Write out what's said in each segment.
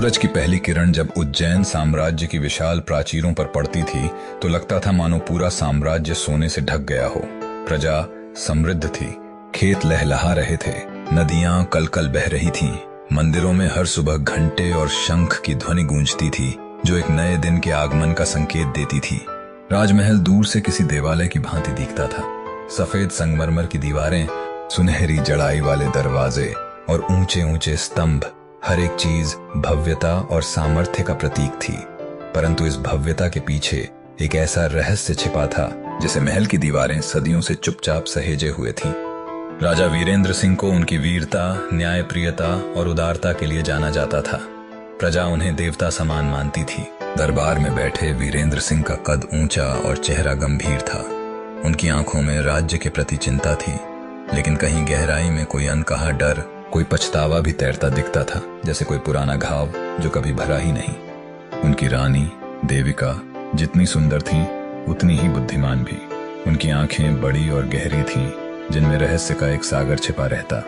सूरज की पहली किरण जब उज्जैन साम्राज्य की विशाल प्राचीरों पर पड़ती थी तो लगता था मानो पूरा साम्राज्य सोने से ढक गया हो। प्रजा समृद्ध थी, खेत लहलहा रहे थे, नदियां कलकल बह रही थीं, मंदिरों में हर सुबह घंटे और शंख की ध्वनि गूंजती थी जो एक नए दिन के आगमन का संकेत देती थी। राजमहल दूर से किसी देवालय की भांति दिखता था। सफेद संगमरमर की दीवारें, सुनहरी जड़ाई वाले दरवाजे और ऊंचे ऊंचे स्तंभ, हर एक चीज भव्यता और सामर्थ्य का प्रतीक थी। परंतु इस भव्यता के पीछे एक ऐसा रहस्य छिपा था जिसे महल की दीवारें सदियों से चुपचाप सहेजे हुए थीं। राजा वीरेंद्र सिंह को उनकी वीरता, न्यायप्रियता और उदारता के लिए जाना जाता था। प्रजा उन्हें देवता समान मानती थी। दरबार में बैठे वीरेंद्र सिंह का कद ऊंचा और चेहरा गंभीर था। उनकी आंखों में राज्य के प्रति चिंता थी, लेकिन कहीं गहराई में कोई अनकहा डर, कोई पछतावा भी तैरता दिखता था, जैसे कोई पुराना घाव जो कभी भरा ही नहीं। उनकी रानी देविका जितनी सुंदर थी उतनी ही बुद्धिमान भी। उनकी आंखें बड़ी और गहरी थीं, जिनमें रहस्य का एक सागर छिपा रहता।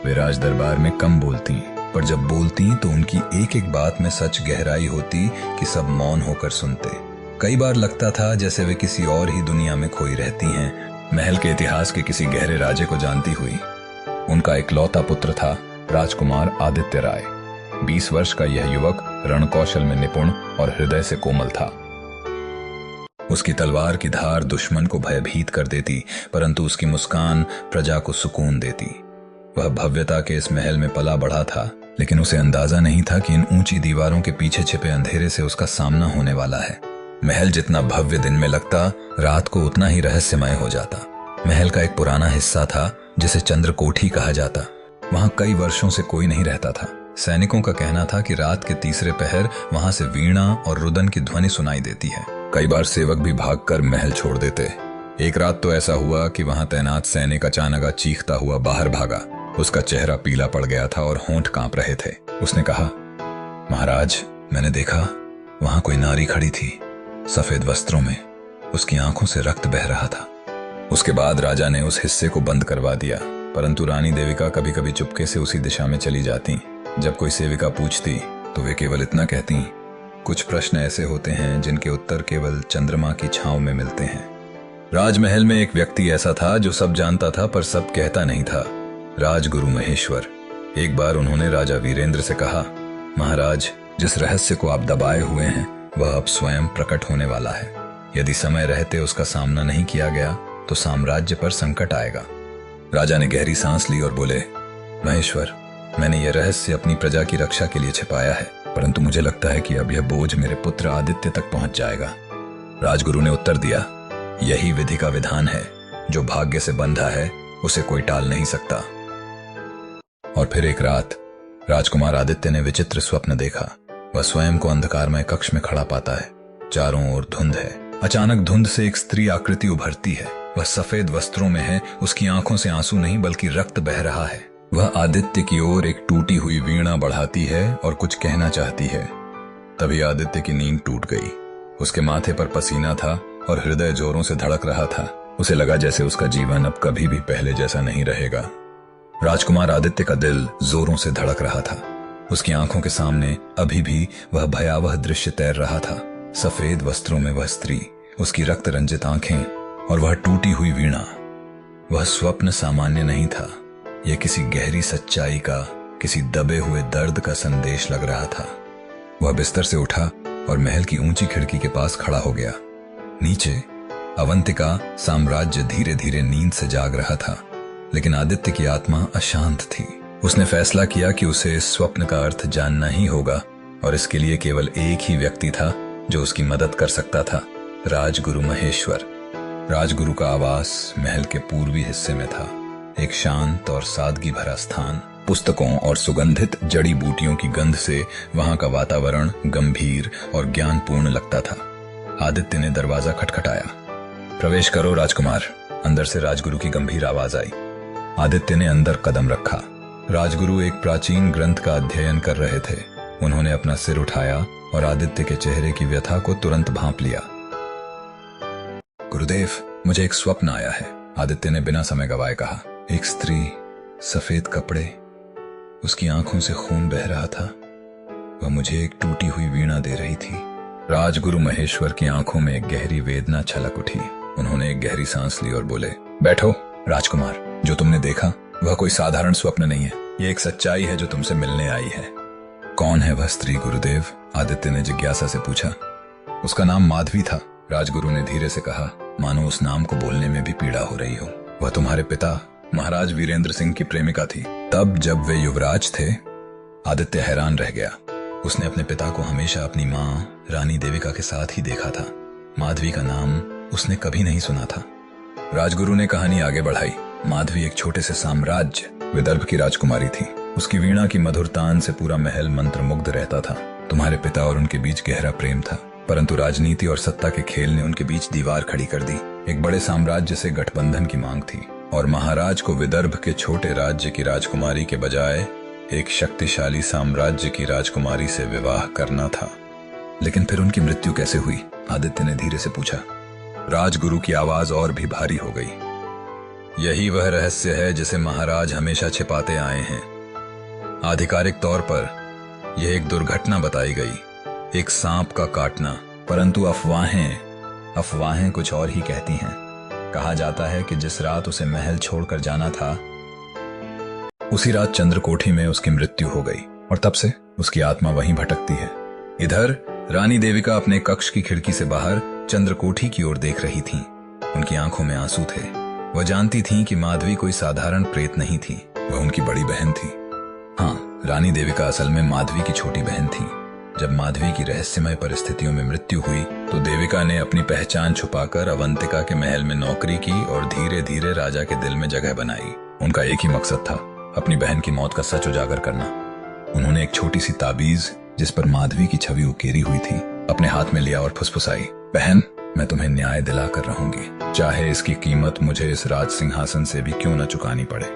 वे राज दरबार में कम बोलती, पर जब बोलती तो उनकी एक एक बात में सच गहराई होती कि सब मौन होकर सुनते। कई बार लगता था जैसे वे किसी और ही दुनिया में खोई रहती हैं, महल के इतिहास के किसी गहरे राजे को जानती हुई। उनका इकलौता पुत्र था राजकुमार आदित्य राय। 20 वर्ष का यह युवक रणकौशल में निपुण और हृदय से कोमल था। उसकी तलवार की धार दुश्मन को भयभीत कर देती, परंतु उसकी मुस्कान प्रजा को सुकून देती। वह भव्यता के इस महल में पला बढ़ा था, लेकिन उसे अंदाजा नहीं था कि इन ऊंची दीवारों के पीछे छिपे अंधेरे से उसका सामना होने वाला है। महल जितना भव्य दिन में लगता, रात को उतना ही रहस्यमय हो जाता। महल का एक पुराना हिस्सा था जिसे चंद्रकोठी कहा जाता। वहां कई वर्षों से कोई नहीं रहता था। सैनिकों का कहना था कि रात के तीसरे पहर वहां से वीणा और रुदन की ध्वनि सुनाई देती है। कई बार सेवक भी भागकर महल छोड़ देते। एक रात तो ऐसा हुआ कि वहां तैनात सैनिक अचानक चीखता हुआ बाहर भागा। उसका चेहरा पीला पड़ गया था और होंठ कांप रहे थे। उसने कहा, महाराज, मैंने देखा वहां कोई नारी खड़ी थी, सफेद वस्त्रों में। उसकी आंखों से रक्त बह रहा था। उसके बाद राजा ने उस हिस्से को बंद करवा दिया, परंतु रानी देविका कभी कभी चुपके से उसी दिशा में चली जाती। जब कोई सेविका पूछती तो वे केवल इतना कहती, कुछ प्रश्न ऐसे होते हैं जिनके उत्तर केवल चंद्रमा की छांव में मिलते हैं। राजमहल में एक व्यक्ति ऐसा था जो सब जानता था पर सब कहता नहीं था, राजगुरु महेश्वर। एक बार उन्होंने राजा वीरेंद्र से कहा, महाराज, जिस रहस्य को आप दबाए हुए हैं वह अब स्वयं प्रकट होने वाला है। यदि समय रहते उसका सामना नहीं किया गया तो साम्राज्य पर संकट आएगा। राजा ने गहरी सांस ली और बोले, महेश्वर, मैंने यह रहस्य अपनी प्रजा की रक्षा के लिए छिपाया है, परंतु मुझे लगता है कि अब यह बोझ मेरे पुत्र आदित्य तक पहुंच जाएगा। राजगुरु ने उत्तर दिया, यही विधि का विधान है। जो भाग्य से बंधा है उसे कोई टाल नहीं सकता। और फिर एक रात राजकुमार आदित्य ने विचित्र स्वप्न देखा। वह स्वयं को अंधकारमय कक्ष में खड़ा पाता है। चारों ओर धुंध है। अचानक धुंध से एक स्त्री आकृति उभरती है। वह सफेद वस्त्रों में है। उसकी आंखों से आंसू नहीं बल्कि रक्त बह रहा है। वह आदित्य की ओर एक टूटी हुई वीणा बढ़ाती है और कुछ कहना चाहती है। तभी आदित्य की नींद टूट गई। उसके माथे पर पसीना था और हृदय जोरों से धड़क रहा था। उसे लगा जैसे उसका जीवन अब कभी भी पहले जैसा नहीं रहेगा। राजकुमार आदित्य का दिल जोरों से धड़क रहा था। उसकी आंखों के सामने अभी भी वह भयावह दृश्य तैर रहा था। सफेद वस्त्रों में वह स्त्री, उसकी रक्त रंजित आंखें और वह टूटी हुई वीणा। वह स्वप्न सामान्य नहीं था। यह किसी गहरी सच्चाई का, किसी दबे हुए दर्द का संदेश लग रहा था। वह बिस्तर से उठा और महल की ऊंची खिड़की के पास खड़ा हो गया। नीचे अवंतिका साम्राज्य धीरे धीरे नींद से जाग रहा था, लेकिन आदित्य की आत्मा अशांत थी। उसने फैसला किया कि उसे इस स्वप्न का अर्थ जानना ही होगा और इसके लिए केवल एक ही व्यक्ति था जो उसकी मदद कर सकता था, राजगुरु महेश्वर। राजगुरु का आवास महल के पूर्वी हिस्से में था। एक शांत और सादगी भरा स्थान। पुस्तकों और सुगंधित जड़ी बूटियों की गंध से वहां का वातावरण गंभीर और ज्ञानपूर्ण लगता था। आदित्य ने दरवाजा खटखटाया। प्रवेश करो राजकुमार, अंदर से राजगुरु की गंभीर आवाज आई। आदित्य ने अंदर कदम रखा। राजगुरु एक प्राचीन ग्रंथ का अध्ययन कर रहे थे। उन्होंने अपना सिर उठाया और आदित्य के चेहरे की व्यथा को तुरंत भांप लिया। गुरुदेव, मुझे एक स्वप्न आया है, आदित्य ने बिना समय गवाए कहा। एक स्त्री, सफेद कपड़े, उसकी आंखों से खून बह रहा था। वह मुझे एक टूटी हुई वीणा दे रही थी। राजगुरु महेश्वर की आंखों में एक गहरी वेदना छलक उठी। उन्होंने एक गहरी सांस ली और बोले, बैठो राजकुमार, जो तुमने देखा वह कोई साधारण स्वप्न नहीं है, ये एक सच्चाई है जो तुमसे मिलने आई है। कौन है वह स्त्री गुरुदेव? आदित्य ने जिज्ञासा से पूछा। उसका नाम माधवी था, राजगुरु ने धीरे से कहा, मानो उस नाम को बोलने में भी पीड़ा हो रही हो। वह तुम्हारे पिता महाराज वीरेंद्र सिंह की प्रेमिका थी, तब जब वे युवराज थे। आदित्य हैरान रह गया। उसने अपने पिता को हमेशा अपनी माँ रानी देविका के साथ ही देखा था। माधवी का नाम उसने कभी नहीं सुना था। राजगुरु ने कहानी आगे बढ़ाई। माधवी एक छोटे से साम्राज्य विदर्भ की राजकुमारी थी। उसकी वीणा की मधुर तान से पूरा महल मंत्रमुग्ध रहता था। तुम्हारे पिता और उनके बीच गहरा प्रेम था, परंतु राजनीति और सत्ता के खेल ने उनके बीच दीवार खड़ी कर दी। एक बड़े साम्राज्य से गठबंधन की मांग थी और महाराज को विदर्भ के छोटे राज्य की राजकुमारी के बजाय एक शक्तिशाली साम्राज्य की राजकुमारी से विवाह करना था। लेकिन फिर उनकी मृत्यु कैसे हुई? आदित्य ने धीरे से पूछा। राजगुरु की आवाज और भी भारी हो गई। यही वह रहस्य है जिसे महाराज हमेशा छिपाते आए हैं। आधिकारिक तौर पर यह एक दुर्घटना बताई गई, एक सांप का काटना, परंतु अफवाहें कुछ और ही कहती हैं। कहा जाता है कि जिस रात उसे महल छोड़कर जाना था, उसी रात चंद्रकोठी में उसकी मृत्यु हो गई और तब से उसकी आत्मा वहीं भटकती है। इधर रानी देविका अपने कक्ष की खिड़की से बाहर चंद्रकोठी की ओर देख रही थीं। उनकी आंखों में आंसू थे। वह जानती थीं कि माधवी कोई साधारण प्रेत नहीं थी, वह उनकी बड़ी बहन थी। हाँ, रानी देविका असल में माधवी की छोटी बहन थी। जब माधवी की रहस्यमय परिस्थितियों में मृत्यु हुई तो देविका ने अपनी पहचान छुपाकर अवंतिका के महल में नौकरी की और धीरे धीरे राजा के दिल में जगह बनाई। उनका एक ही मकसद था, अपनी बहन की मौत का सच उजागर करना। उन्होंने एक छोटी सी ताबीज जिस पर माधवी की छवि उकेरी हुई थी अपने हाथ में लिया और फुसफुसाई, बहन, मैं तुम्हें न्याय दिला कर रहूंगी, चाहे इसकी कीमत मुझे इस राज सिंहासन से भी क्यों न चुकानी पड़े।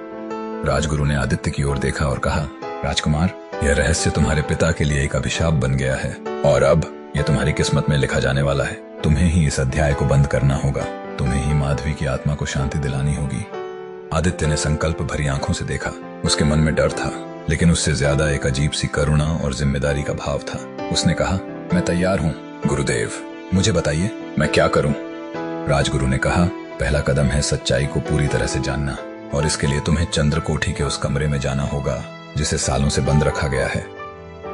राजगुरु ने आदित्य की ओर देखा और कहा, राजकुमार, यह रहस्य तुम्हारे पिता के लिए एक अभिशाप बन गया है और अब यह तुम्हारी किस्मत में लिखा जाने वाला है। तुम्हें ही इस अध्याय को बंद करना होगा। तुम्हें ही माधवी की आत्मा को शांति दिलानी होगी। आदित्य ने संकल्प भरी आंखों से देखा। उसके मन में डर था, लेकिन उससे ज्यादा एक अजीब सी करुणा और जिम्मेदारी का भाव था। उसने कहा, मैं तैयार हूँ गुरुदेव, मुझे बताइए मैं क्या करूँ। राजगुरु ने कहा, पहला कदम है सच्चाई को पूरी तरह से जानना और इसके लिए तुम्हें चंद्रकोठी के उस कमरे में जाना होगा जिसे सालों से बंद रखा गया है।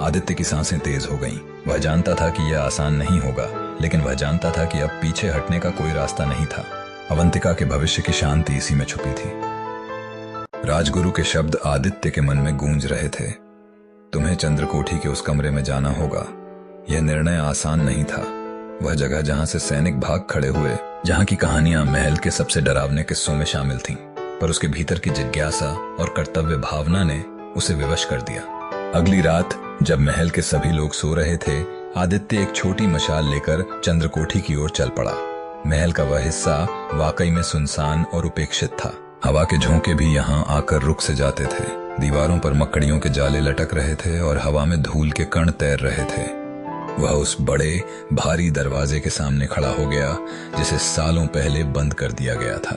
आदित्य की सांसें तेज हो गईं। वह जानता था कि यह आसान नहीं होगा, लेकिन वह जानता था कि अब पीछे हटने का कोई रास्ता नहीं था। अवंतिका के भविष्य की शांति इसी में छुपी थी। राजगुरु के शब्द आदित्य के मन में गूंज रहे थे। तुम्हें चंद्रकोठी के उस कमरे में जाना होगा। यह निर्णय आसान नहीं था। वह जगह जहां से सैनिक भाग खड़े हुए, जहां की कहानियां महल के सबसे डरावने किस्सों में शामिल थीं, पर उसके भीतर की जिज्ञासा और कर्तव्य भावना ने उसे विवश कर दिया। अगली रात जब महल के सभी लोग सो रहे थे, आदित्य एक छोटी मशाल लेकर चंद्रकोठी की ओर चल पड़ा। महल का वह हिस्सा वाकई में सुनसान और उपेक्षित था। हवा के झोंके भी यहाँ आकर रुक से जाते थे। दीवारों पर मकड़ियों के जाले लटक रहे थे और हवा में धूल के कण तैर रहे थे। वह उस बड़े भारी दरवाजे के सामने खड़ा हो गया जिसे सालों पहले बंद कर दिया गया था।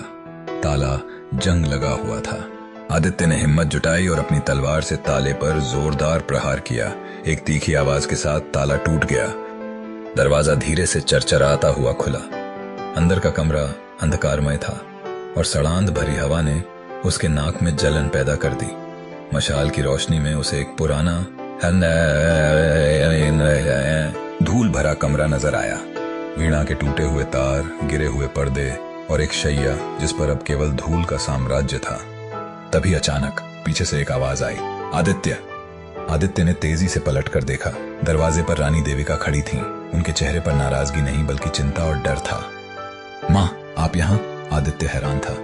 ताला जंग लगा हुआ था। आदित्य ने हिम्मत जुटाई और अपनी तलवार से ताले पर जोरदार प्रहार किया। एक तीखी आवाज के साथ ताला टूट गया। दरवाजा धीरे से चरचराता हुआ खुला। अंदर का कमरा अंधकारमय था और सड़ांध भरी हवा ने उसके नाक में जलन पैदा कर दी। मशाल की रोशनी में उसे एक पुराना धूल भरा कमरा नजर आया। वीणा के टूटे हुए तार, गिरे हुए पर्दे और एक शैया जिस पर अब केवल धूल का साम्राज्य था। तभी अचानक पीछे से एक आवाज आई, आदित्य। आदित्य ने तेजी से पलटकर देखा। दरवाजे पर रानी देविका खड़ी थीं। उनके चेहरे पर नाराजगी नहीं बल्कि चिंता और डर था। माँ, आप यहाँ? आदित्य हैरान था।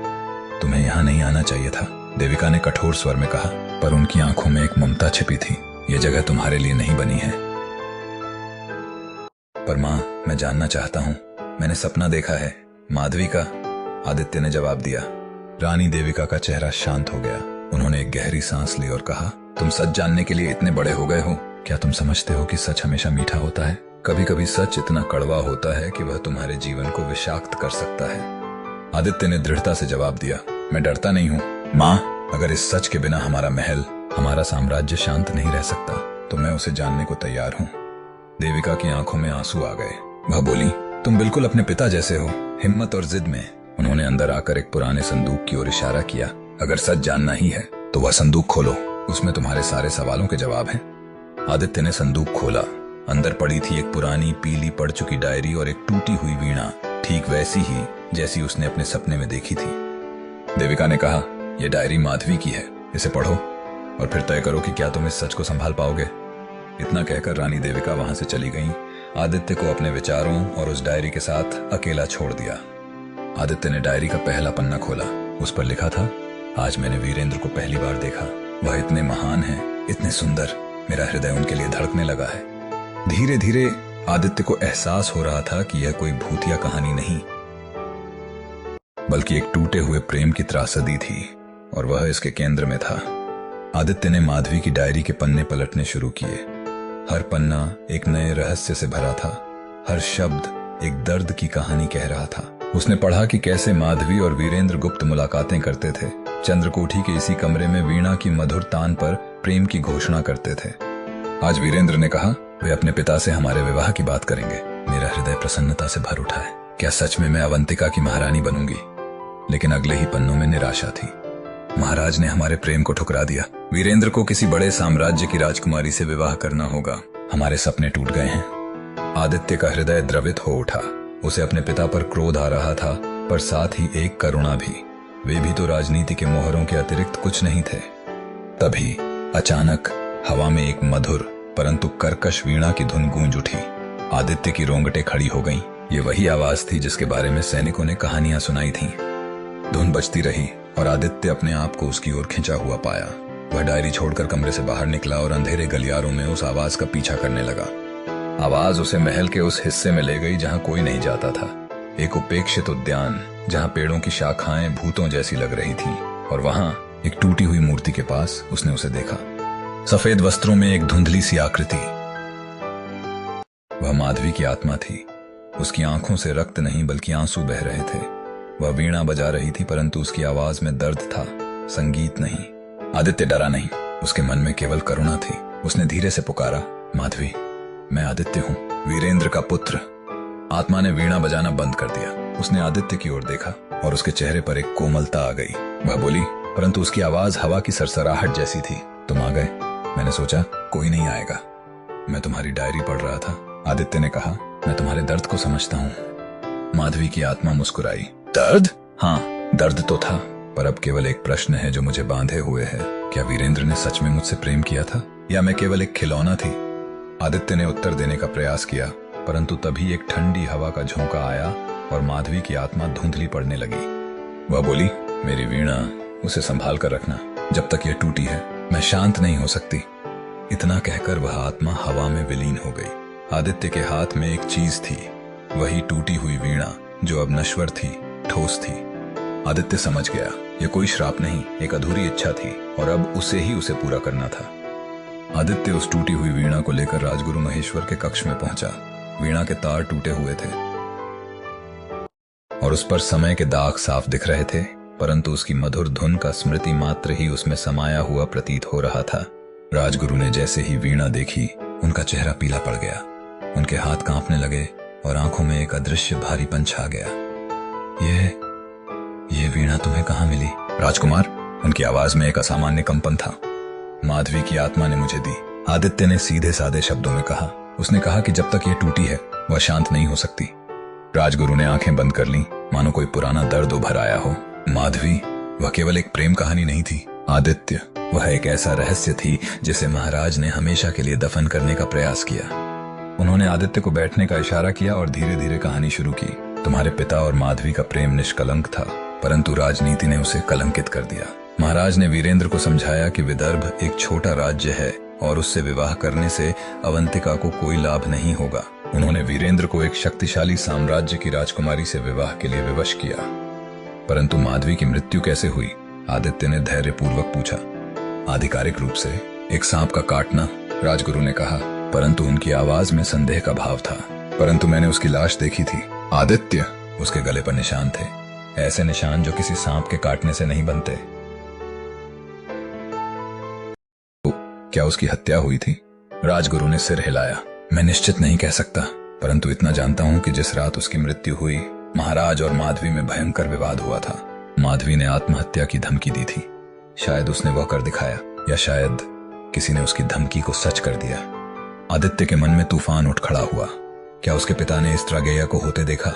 तुम्हें यहाँ नहीं आना चाहिए था, देविका ने कठोर स्वर में कहा, पर उनकी आंखों में एक ममता छिपी थी। यह जगह तुम्हारे लिए नहीं बनी है। पर माँ, मैं जानना चाहता हूँ। मैंने सपना देखा है। माधवी का, आदित्य ने जवाब दिया। रानी देविका का चेहरा शांत हो गया। उन्होंने एक गहरी सांस ली और कहा, तुम सच जानने के लिए इतने बड़े हो गए हो? क्या तुम समझते हो कि सच हमेशा मीठा होता है? कभी कभी सच इतना कड़वा होता है कि वह तुम्हारे जीवन को विषाक्त कर सकता है। आदित्य ने दृढ़ता से जवाब दिया, मैं डरता नहीं हूँ माँ। अगर इस सच के बिना हमारा महल, हमारा साम्राज्य शांत नहीं रह सकता। तो मैं उसे जानने को तैयार हूँ। देविका की आंखों में आंसू आ गए। वह बोली, तुम बिल्कुल अपने पिता जैसे हो, हिम्मत और जिद में। उन्होंने अंदर आकर एक पुराने संदूक की ओर इशारा किया। अगर सच जानना ही है तो वह संदूक खोलो, उसमें तुम्हारे सारे सवालों के जवाब हैं। आदित्य ने संदूक खोला। अंदर पड़ी थी एक पुरानी पीली पड़ चुकी डायरी और एक टूटी हुई वीणा, ठीक वैसी ही जैसी उसने अपने सपने में देखी थी। देविका ने कहा, यह डायरी माधवी की है, इसे पढ़ो और फिर तय करो कि क्या तुम इस सच को संभाल पाओगे। इतना कहकर रानी देविका वहां से चली गईं। आदित्य को अपने विचारों और उस डायरी के साथ अकेला छोड़ दिया। आदित्य ने डायरी का पहला पन्ना खोला। उस पर लिखा था, आज मैंने वीरेंद्र को पहली बार देखा। वह इतने महान हैं, इतने सुंदर, मेरा हृदय उनके लिए धड़कने लगा है। धीरे धीरे आदित्य को एहसास हो रहा था कि यह कोई भूतिया कहानी नहीं, बल्कि एक टूटे हुए प्रेम की त्रासदी थी और वह इसके केंद्र में था। आदित्य ने माधवी की डायरी के पन्ने पलटने शुरू किए। हर पन्ना एक नए रहस्य से भरा था। हर शब्द एक दर्द की कहानी कह रहा था। उसने पढ़ा कि कैसे माधवी और वीरेंद्र गुप्त मुलाकातें करते थे। चंद्रकोठी के इसी कमरे में वीणा की मधुर तान पर प्रेम की घोषणा करते थे। आज वीरेंद्र ने कहा, वे अपने पिता से हमारे विवाह की बात करेंगे। मेरा हृदय प्रसन्नता से भर उठा है। क्या सच में मैं अवंतिका की महारानी बनूंगी? लेकिन अगले ही पन्नों में निराशा थी। महाराज ने हमारे प्रेम को ठुकरा दिया। वीरेंद्र को किसी बड़े साम्राज्य की राजकुमारी से विवाह करना होगा। हमारे सपने टूट गए हैं। आदित्य का हृदय द्रवित हो उठा। उसे अपने पिता पर क्रोध आ रहा था, पर साथ ही एक करुणा भी। वे भी तो राजनीति के मोहरों के अतिरिक्त कुछ नहीं थे। तभी अचानक हवा में एक मधुर परंतु कर्कश वीणा की धुन गूंज उठी। आदित्य की रोंगटें खड़ी हो गईं। ये वही आवाज थी जिसके बारे में सैनिकों ने कहानियां सुनाई थीं। धुन बजती रही और आदित्य अपने आप को उसकी ओर खिंचा हुआ पाया। वह डायरी छोड़कर कमरे से बाहर निकला और अंधेरे गलियारों में उस आवाज का पीछा करने लगा। आवाज उसे महल के उस हिस्से में ले गई जहां कोई नहीं जाता था। एक उपेक्षित उद्यान जहां पेड़ों की शाखाएं भूतों जैसी लग रही थीं, और वहां एक टूटी हुई मूर्ति के पास उसने उसे देखा। सफेद वस्त्रों में एक धुंधली सी आकृति। वह माधवी की आत्मा थी। उसकी आंखों से रक्त नहीं बल्कि आंसू बह रहे थे। वह वीणा बजा रही थी, परंतु उसकी आवाज में दर्द था, संगीत नहीं। आदित्य डरा नहीं, उसके मन में केवल करुणा थी। उसने धीरे से पुकारा, माधवी, मैं आदित्य हूँ, वीरेंद्र का पुत्र। आत्मा ने वीणा बजाना बंद कर दिया। उसने आदित्य की ओर देखा और उसके चेहरे पर एक कोमलता आ गई। वह बोली, परंतु उसकी आवाज हवा की सरसराहट जैसी थी। तुम आ गए। मैंने सोचा कोई नहीं आएगा। मैं तुम्हारी डायरी पढ़ रहा था। आदित्य ने कहा, मैं तुम्हारे दर्द को समझता हूँ। माधवी की आत्मा मुस्कुराई। दर्द? हाँ, दर्द तो था, पर अब केवल एक प्रश्न है जो मुझे बांधे हुए है। क्या वीरेंद्र ने सच में मुझसे प्रेम किया था, या मैं केवल एक खिलौना थी? आदित्य ने उत्तर देने का प्रयास किया, परंतु तभी एक ठंडी हवा का झोंका आया और माधवी की आत्मा धुंधली पड़ने लगी। वह बोली, मेरी वीणा, उसे संभाल कर रखना। जब तक यह टूटी है मैं शांत नहीं हो सकती। इतना कहकर वह आत्मा हवा में विलीन हो गई। आदित्य के हाथ में एक चीज थी, वही टूटी हुई वीणा जो अब नश्वर थी, ठोस थी। आदित्य समझ गया, यह कोई श्राप नहीं, एक अधूरी इच्छा थी और अब उसे पूरा करना था। आदित्य उस टूटी हुई वीणा को लेकर राजगुरु महेश्वर के कक्ष में पहुंचा। वीणा के तार टूटे हुए थे और उस पर समय के दाग साफ दिख रहे थे, परंतु उसकी मधुर धुन का स्मृति मात्र ही उसमें समाया हुआ प्रतीत हो रहा था। राजगुरु ने जैसे ही वीणा देखी, उनका चेहरा पीला पड़ गया। उनके हाथ कांपने लगे और आंखों में एक अदृश्य भारीपन छा गया। ये वीणा तुम्हें कहाँ मिली? राजकुमार, उनकी आवाज में एक असामान्य कंपन था। माधवी की आत्मा ने मुझे दी, आदित्य ने सीधे साधे शब्दों में कहा। उसने कहा कि जब तक ये टूटी है वह शांत नहीं हो सकती। राजगुरु ने आंखें बंद कर लीं, मानो कोई पुराना दर्द उभर आया हो। माधवी, वह केवल एक प्रेम कहानी नहीं थी। आदित्य, वह एक ऐसा रहस्य थी जिसे महाराज ने हमेशा के लिए दफन करने का प्रयास किया। उन्होंने आदित्य को बैठने का इशारा किया और धीरे धीरे कहानी शुरू की। तुम्हारे पिता और माधवी का प्रेम निष्कलंक था, परंतु राजनीति ने उसे कलंकित कर दिया। महाराज ने वीरेंद्र को समझाया कि विदर्भ एक छोटा राज्य है और उससे विवाह करने से अवंतिका को कोई लाभ नहीं होगा। उन्होंने वीरेंद्र को एक शक्तिशाली साम्राज्य की राजकुमारी से विवाह के लिए विवश किया। परंतु माधवी की मृत्यु कैसे हुई? आदित्य ने धैर्यपूर्वक पूछा। आधिकारिक रूप से एक सांप का काटना, राजगुरु ने कहा, परंतु उनकी आवाज में संदेह का भाव था। परंतु मैंने उसकी लाश देखी थी। आदित्य, उसके गले पर निशान थे, ऐसे निशान जो किसी सांप के काटने से नहीं बनते। तो क्या उसकी हत्या हुई थी? राजगुरु ने सिर हिलाया। मैं निश्चित नहीं कह सकता, परंतु इतना जानता हूं कि जिस रात उसकी मृत्यु हुई, महाराज और माधवी में भयंकर विवाद हुआ था। माधवी ने आत्महत्या की धमकी दी थी। शायद उसने वह कर दिखाया, या शायद किसी ने उसकी धमकी को सच कर दिया। आदित्य के मन में तूफान उठ खड़ा हुआ। क्या उसके पिता ने इस त्रागेया को होते देखा?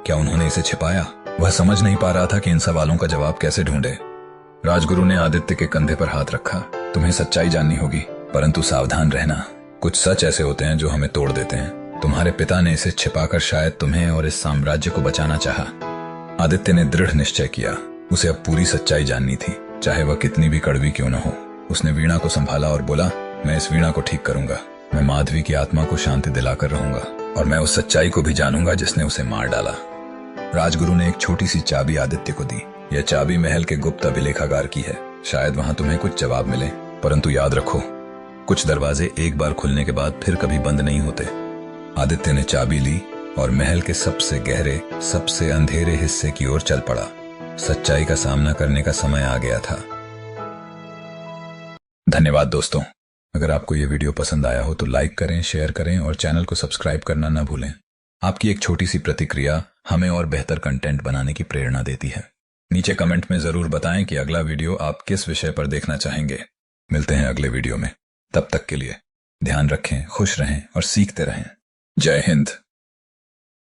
क्या उन्होंने इसे छिपाया? वह समझ नहीं पा रहा था कि इन सवालों का जवाब कैसे ढूंढे। राजगुरु ने आदित्य के कंधे पर हाथ रखा। तुम्हें सच्चाई जाननी होगी, परंतु सावधान रहना। कुछ सच ऐसे होते हैं जो हमें तोड़ देते हैं। तुम्हारे पिता ने इसे छिपाकर शायद तुम्हें और इस साम्राज्य को बचाना चाहा। आदित्य ने दृढ़ निश्चय किया। उसे अब पूरी सच्चाई जाननी थी, चाहे वह कितनी भी कड़वी क्यों न हो। उसने वीणा को संभाला और बोला, मैं इस वीणा को ठीक करूंगा। मैं माधवी की आत्मा को शांति दिलाकर रहूंगा, और मैं उस सच्चाई को भी जानूंगा जिसने उसे मार डाला। राजगुरु ने एक छोटी सी चाबी आदित्य को दी। यह चाबी महल के गुप्त अभिलेखागार की है। शायद वहां तुम्हें कुछ जवाब मिले, परंतु याद रखो, कुछ दरवाजे एक बार खुलने के बाद फिर कभी बंद नहीं होते। आदित्य ने चाबी ली और महल के सबसे गहरे, सबसे अंधेरे हिस्से की ओर चल पड़ा। सच्चाई का सामना करने का समय आ गया था। धन्यवाद दोस्तों। अगर आपको यह वीडियो पसंद आया हो तो लाइक करें, शेयर करें और चैनल को सब्सक्राइब करना न भूलें। आपकी एक छोटी सी प्रतिक्रिया हमें और बेहतर कंटेंट बनाने की प्रेरणा देती है। नीचे कमेंट में जरूर बताएं कि अगला वीडियो आप किस विषय पर देखना चाहेंगे। मिलते हैं अगले वीडियो में। तब तक के लिए ध्यान रखें, खुश रहें और सीखते रहें। जय हिंद।